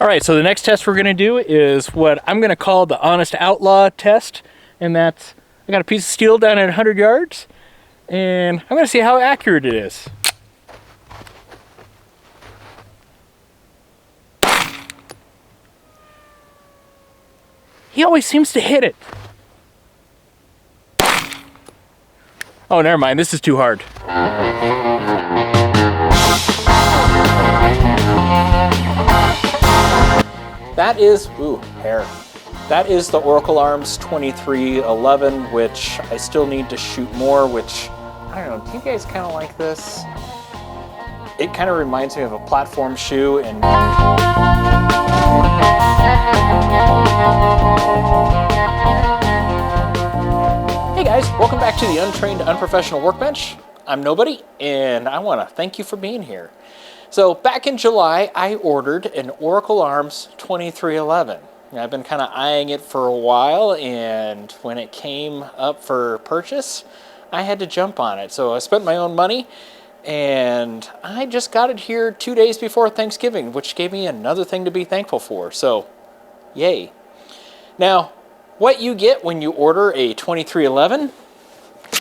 All right, so the next test we're gonna do is what I'm gonna call the honest outlaw test. And that's, I got a piece of steel down at 100 yards, and I'm gonna see how accurate it is. He always seems to hit it. Oh, never mind, this is too hard. That is, ooh, hair. That is the Oracle Arms 2311, which I still need to shoot more, which, I don't know, do you guys kind of like this? It kind of reminds me of a platform shoe, and hey guys, welcome back to the Untrained Unprofessional Workbench. I'm Nobody, and I want to thank you for being here. So back in July, I ordered an Oracle Arms 2311. I've been kind of eyeing it for a while, and when it came up for purchase, I had to jump on it. So I spent my own money, and I just got it here 2 days before Thanksgiving, which gave me another thing to be thankful for. So, yay. Now, what you get when you order a 2311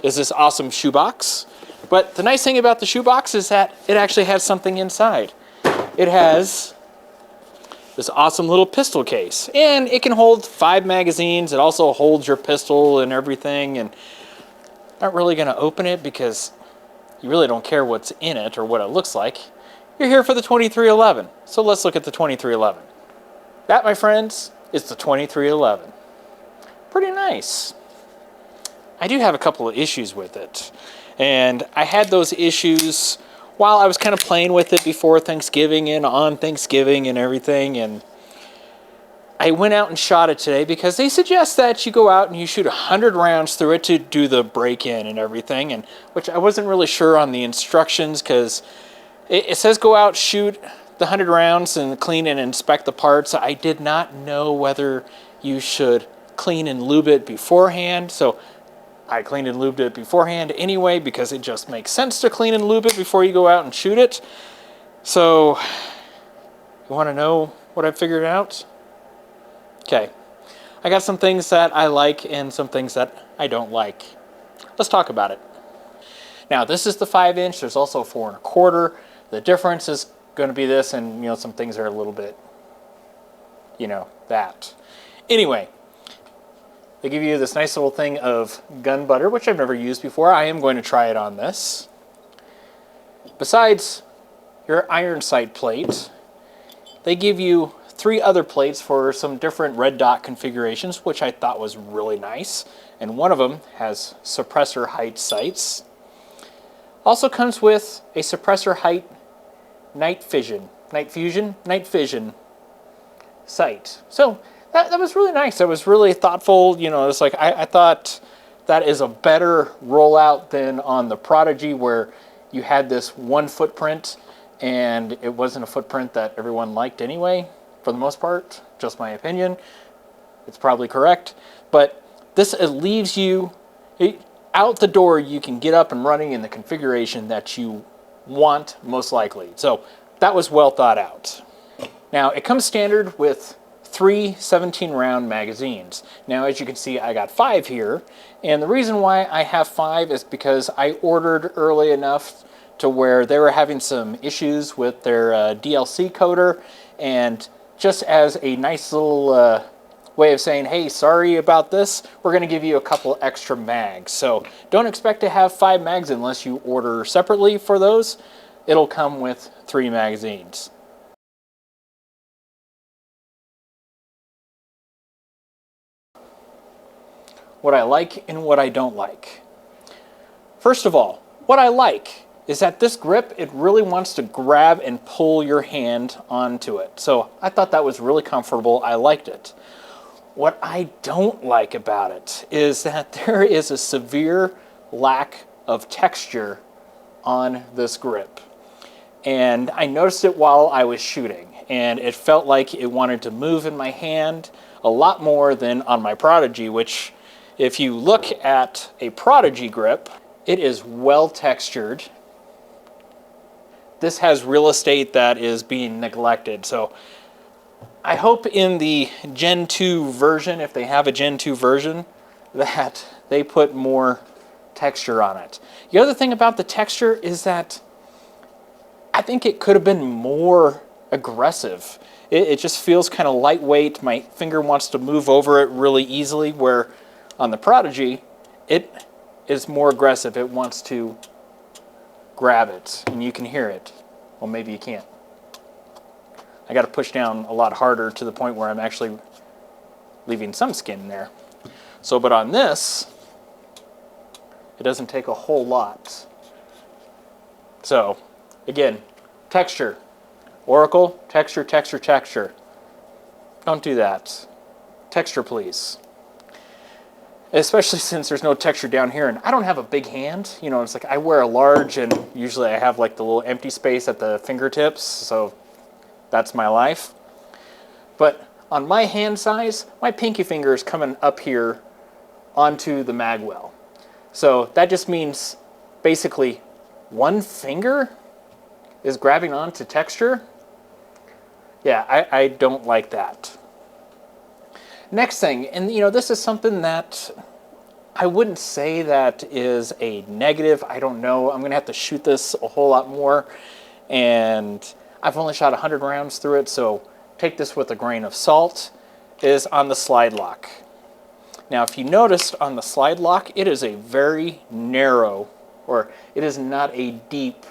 is this awesome shoebox. But the nice thing about the shoebox is that it actually has something inside. It has this awesome little pistol case, and it can hold 5 magazines. It also holds your pistol and everything, and I'm not really going to open it because you really don't care what's in it or what it looks like. You're here for the 2311, so let's look at the 2311. That, my friends, is the 2311. Pretty nice. I do have a couple of issues with it. And I had those issues while I was kind of playing with it before Thanksgiving and on Thanksgiving and everything. And I went out and shot it today because they suggest that you go out and you shoot 100 rounds through it to do the break-in and everything. And which I wasn't really sure on the instructions, because it says go out, shoot the 100 rounds and clean and inspect the parts. I did not know whether you should clean and lube it beforehand. So I cleaned and lubed it beforehand anyway, because it just makes sense to clean and lube it before you go out and shoot it. So, you want to know what I figured out? Okay. I got some things that I like and some things that I don't like. Let's talk about it. Now, this is the 5-inch. There's also a 4 1/4. The difference is going to be this, and some things are a little bit, that. Anyway. They give you this nice little thing of gun butter, which I've never used before. I am going to try it on this. Besides your iron sight plate, they give you 3 other plates for some different red dot configurations, which I thought was really nice. And one of them has suppressor height sights. Also comes with a suppressor height night vision sight. So that was really nice. That was really thoughtful. It's like I thought that is a better rollout than on the Prodigy, where you had this one footprint, and it wasn't a footprint that everyone liked anyway, for the most part. Just my opinion. It's probably correct. But this leaves you out the door. You can get up and running in the configuration that you want, most likely. So that was well thought out. Now, it comes standard with 3 17-round magazines. Now, as you can see, I got 5 here, and the reason why I have 5 is because I ordered early enough to where they were having some issues with their DLC coder, and just as a nice little way of saying, hey, sorry about this, we're going to give you a couple extra mags. So don't expect to have 5 mags unless you order separately for those. It'll come with 3 magazines. What I like and what I don't like. First of all, what I like is that this grip, it really wants to grab and pull your hand onto it. So I thought that was really comfortable. I liked it. What I don't like about it is that there is a severe lack of texture on this grip. And I noticed it while I was shooting, and it felt like it wanted to move in my hand a lot more than on my Prodigy, which, if you look at a Prodigy grip, it is well textured. This has real estate that is being neglected. So I hope in the Gen 2 version, if they have a Gen 2 version, that they put more texture on it. The other thing about the texture is that I think it could have been more aggressive. It just feels kind of lightweight. My finger wants to move over it really easily, where on the Prodigy, it is more aggressive. It wants to grab it, and you can hear it. Well, maybe you can't. I got to push down a lot harder to the point where I'm actually leaving some skin there. So, but on this, it doesn't take a whole lot. So, again, texture. Oracle, texture, texture, texture. Don't do that. Texture, please. Especially since there's no texture down here, and I don't have a big hand. You know, it's like I wear a large, and usually I have like the little empty space at the fingertips, so that's my life. But on my hand size, my pinky finger is coming up here onto the magwell. So that just means basically one finger is grabbing onto texture. Yeah, I don't like that. Next thing, and you know, this is something that I wouldn't say that is a negative. I don't know. I'm going to have to shoot this a whole lot more. And I've only shot 100 rounds through it, so take this with a grain of salt, is on the slide lock. Now, if you noticed on the slide lock, it is a very narrow, or it is not a deep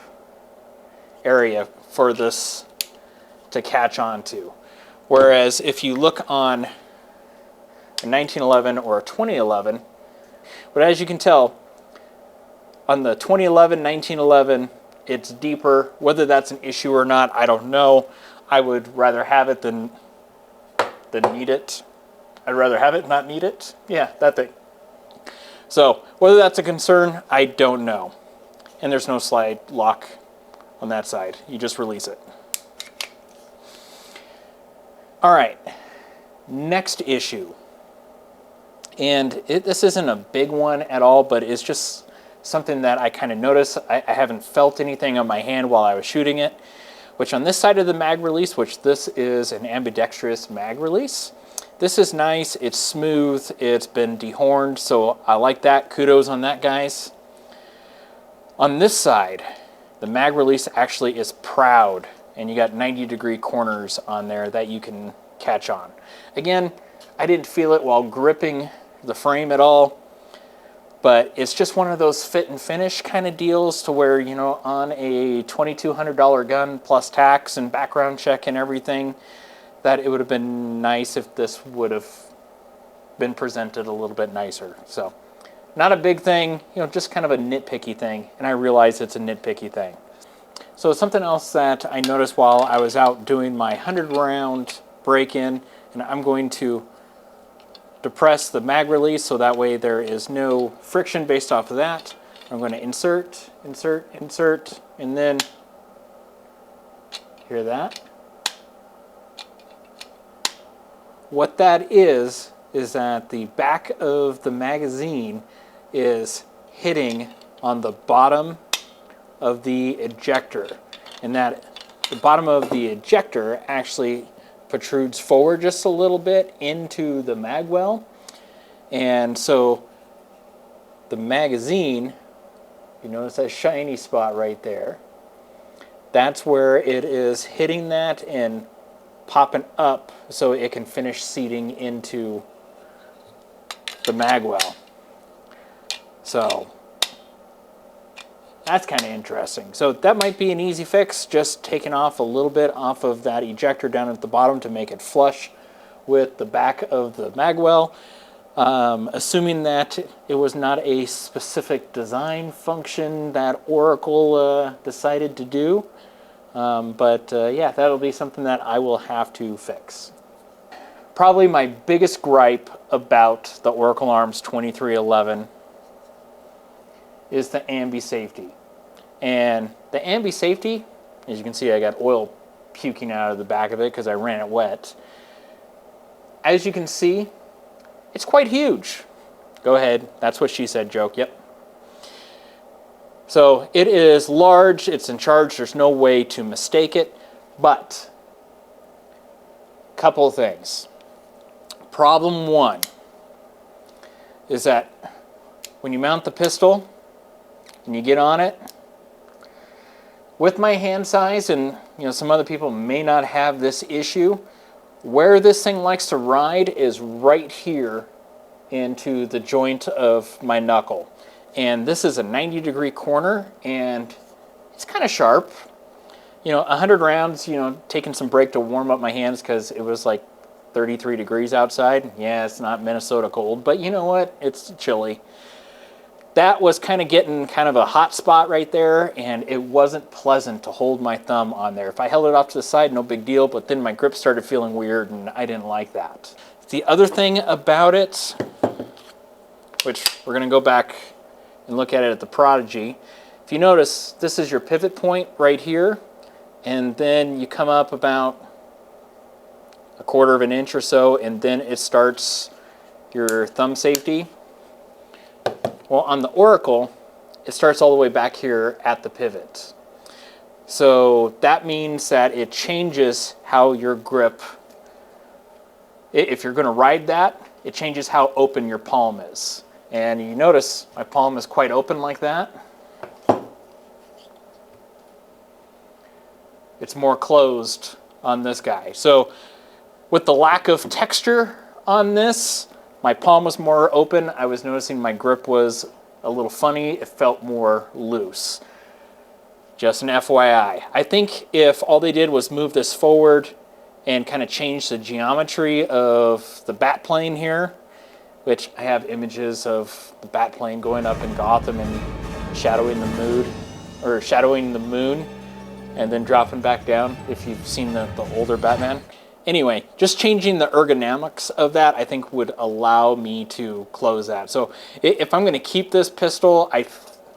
area for this to catch onto. Whereas if you look on a 1911 or a 2011, but as you can tell, on the 2011, 1911, it's deeper. Whether that's an issue or not, I don't know. I would rather have it than need it. I'd rather have it, not need it. Yeah, that thing. So whether that's a concern, I don't know. And there's no slide lock on that side. You just release it. All right, next issue. And this isn't a big one at all, but it's just something that I kind of noticed. I haven't felt anything on my hand while I was shooting it, which on this side of the mag release, which this is an ambidextrous mag release, this is nice, it's smooth, it's been dehorned, so I like that. Kudos on that, guys. On this side, the mag release actually is proud, and you got 90-degree corners on there that you can catch on. Again, I didn't feel it while gripping the frame at all, but it's just one of those fit and finish kind of deals to where, you know, on a $2,200 gun plus tax and background check and everything, that it would have been nice if this would have been presented a little bit nicer. So, not a big thing, you know, just kind of a nitpicky thing, and I realize it's a nitpicky thing. So something else that I noticed while I was out doing my 100-round break-in, and I'm going to depress the mag release so that way there is no friction based off of that. I'm going to insert, insert, insert, and then, hear that? What that is that the back of the magazine is hitting on the bottom of the ejector, and that the bottom of the ejector actually protrudes forward just a little bit into the magwell, and so the magazine, you notice that shiny spot right there, that's where it is hitting that and popping up so it can finish seating into the magwell. So that's kind of interesting. So that might be an easy fix, just taking off a little bit off of that ejector down at the bottom to make it flush with the back of the magwell. Assuming that it was not a specific design function that Oracle decided to do. Yeah, that'll be something that I will have to fix. Probably my biggest gripe about the Oracle Arms 2311 is the ambi safety. And the ambi safety, as you can see, I got oil puking out of the back of it because I ran it wet. As you can see, it's quite huge. Go ahead, that's what she said joke, yep. So it is large, it's in charge, there's no way to mistake it, but couple of things. Problem one is that when you mount the pistol and you get on it, with my hand size, and some other people may not have this issue, where this thing likes to ride is right here into the joint of my knuckle. And this is a 90-degree corner, and it's kind of sharp. 100 rounds, taking some break to warm up my hands because it was like 33 degrees outside. Yeah, it's not Minnesota cold, but you know what? It's chilly. That was kind of getting kind of a hot spot right there, and it wasn't pleasant to hold my thumb on there. If I held it off to the side, no big deal, but then my grip started feeling weird, and I didn't like that. The other thing about it, which we're going to go back and look at it at the Prodigy. If you notice, this is your pivot point right here, and then you come up about a quarter of an inch or so, and then it starts your thumb safety. Well, on the Oracle, it starts all the way back here at the pivot. So that means that it changes how your grip, if you're going to ride that, it changes how open your palm is. And you notice my palm is quite open like that. It's more closed on this guy. So with the lack of texture on this, my palm was more open. I was noticing my grip was a little funny. It felt more loose. Just an FYI. I think if all they did was move this forward and kind of change the geometry of the bat plane here, which I have images of the bat plane going up in Gotham and shadowing the moon and then dropping back down, if you've seen the older Batman. Anyway, just changing the ergonomics of that, I think, would allow me to close that. So if I'm going to keep this pistol,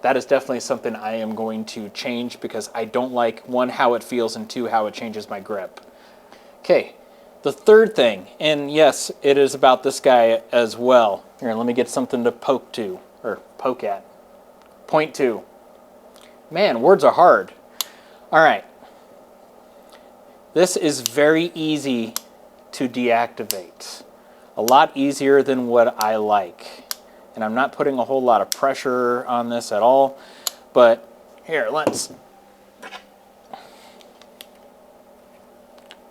that is definitely something I am going to change, because I don't like, one, how it feels, and two, how it changes my grip. Okay, the third thing, and yes, it is about this guy as well. Here, let me get something to point to. Man, words are hard. All right. This is very easy to deactivate. A lot easier than what I like. And I'm not putting a whole lot of pressure on this at all. But here, let's...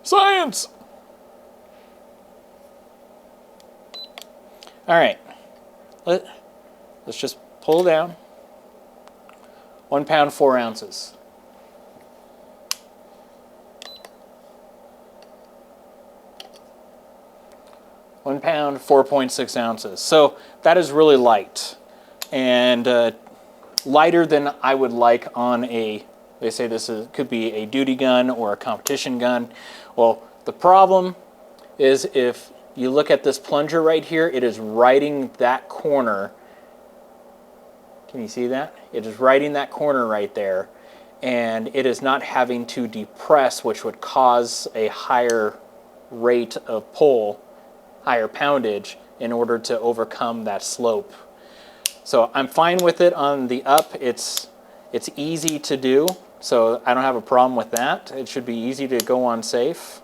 Science! All right. Let's just pull down. 1 pound, 4 ounces. 1 pound, 4.6 ounces. So that is really light, and lighter than I would like on a, they say could be a duty gun or a competition gun. Well, the problem is, if you look at this plunger right here, it is riding that corner. Can you see that? It is riding that corner right there, and it is not having to depress, which would cause a higher rate of pull, higher poundage, in order to overcome that slope. So I'm fine with it on the up. It's easy to do, so I don't have a problem with that. It should be easy to go on safe,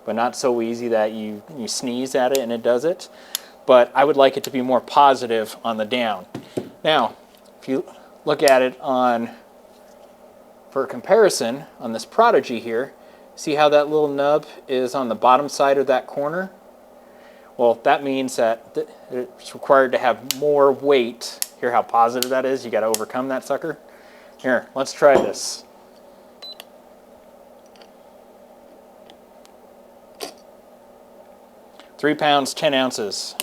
but not so easy that you sneeze at it and it does it. But I would like it to be more positive on the down. Now, if you look at it for comparison, on this Prodigy here, see how that little nub is on the bottom side of that corner? Well, that means that it's required to have more weight. Hear how positive that is? You got to overcome that sucker. Here, let's try this. £3 pounds, 10 ounces.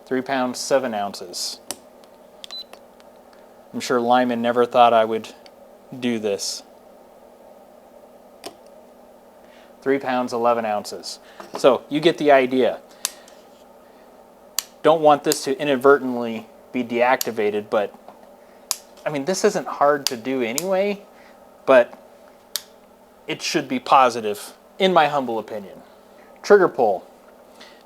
3 pounds, 7 ounces. I'm sure Lyman never thought I would do this. 3 pounds, 11 ounces. So you get the idea. Don't want this to inadvertently be deactivated, but I mean, this isn't hard to do anyway, but it should be positive, in my humble opinion. Trigger pull.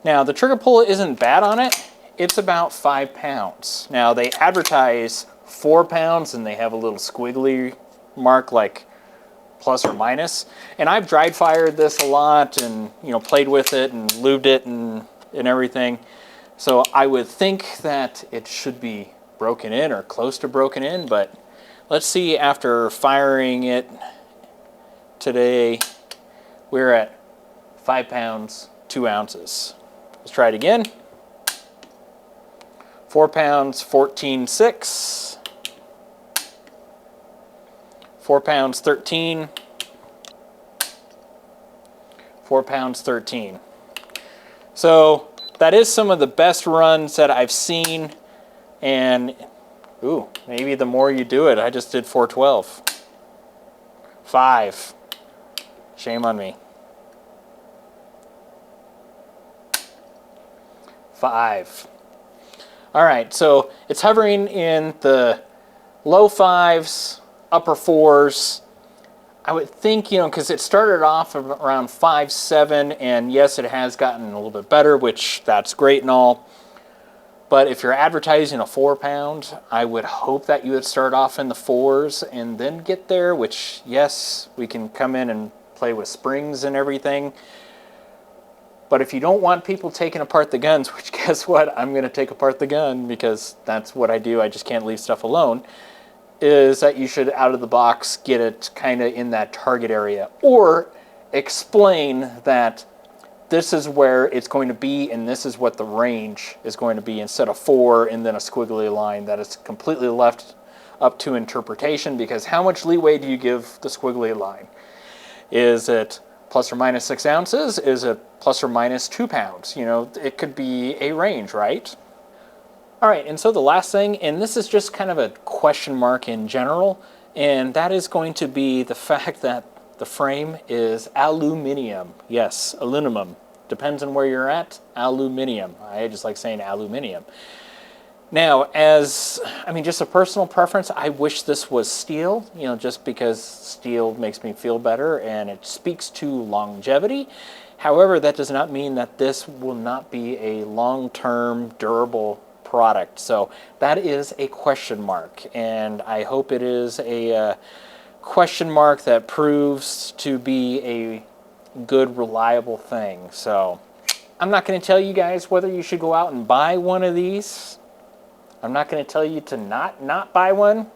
Now, the trigger pull isn't bad on it. It's about 5 pounds. Now, they advertise 4 pounds, and they have a little squiggly mark like plus or minus. And I've dry fired this a lot and, you know, played with it and lubed it and everything. So I would think that it should be broken in or close to broken in, but let's see. After firing it today, we're at 5 pounds, 2 ounces. Let's try it again. 4 pounds, 14.6. 4 pounds, 13. 4 pounds, 13. So that is some of the best runs that I've seen. And, ooh, maybe the more you do it, I just did 412. 5. Shame on me. 5. All right, so it's hovering in the low 5s, upper 4s. I would think, you know, because it started off around 5.7, and yes, it has gotten a little bit better, which that's great and all. But if you're advertising a 4 pound, I would hope that you would start off in the 4s and then get there, which, yes, we can come in and play with springs and everything. But if you don't want people taking apart the guns, which guess what? I'm going to take apart the gun because that's what I do. I just can't leave stuff alone. Is that you should, out of the box, get it kind of in that target area. Or explain that this is where it's going to be and this is what the range is going to be, instead of 4 and then a squiggly line. That is completely left up to interpretation, because how much leeway do you give the squiggly line? Is it plus or minus 6 ounces? Is it plus or minus 2 pounds? You know, it could be a range, right? All right, and so the last thing, and this is just kind of a question mark in general, and that is going to be the fact that the frame is aluminum. Yes, aluminum. Depends on where you're at, aluminum. I just like saying aluminum. Now, as, I mean, just a personal preference, I wish this was steel, you know, just because steel makes me feel better and it speaks to longevity. However, that does not mean that this will not be a long-term, durable product. So that is a question mark, and I hope it is a question mark that proves to be a good, reliable thing. So I'm not going to tell you guys whether you should go out and buy one of these. I'm not going to tell you to not buy one.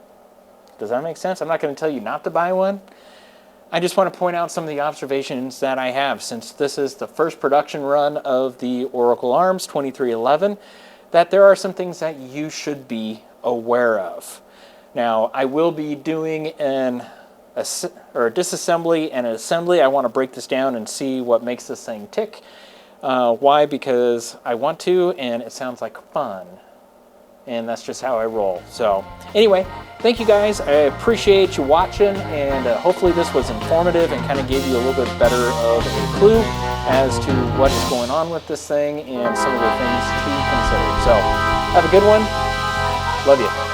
Does that make sense? I'm not going to tell you not to buy one. I just want to point out some of the observations that I have, since this is the first production run of the Oracle Arms 2311, that there are some things that you should be aware of. Now, I will be doing a disassembly and an assembly. I want to break this down and see what makes this thing tick. Why? Because I want to, and it sounds like fun. And that's just how I roll. So anyway, thank you guys. I appreciate you watching, and hopefully this was informative and kind of gave you a little bit better of a clue as to what is going on with this thing and some of the things to consider. So have a good one. Love you.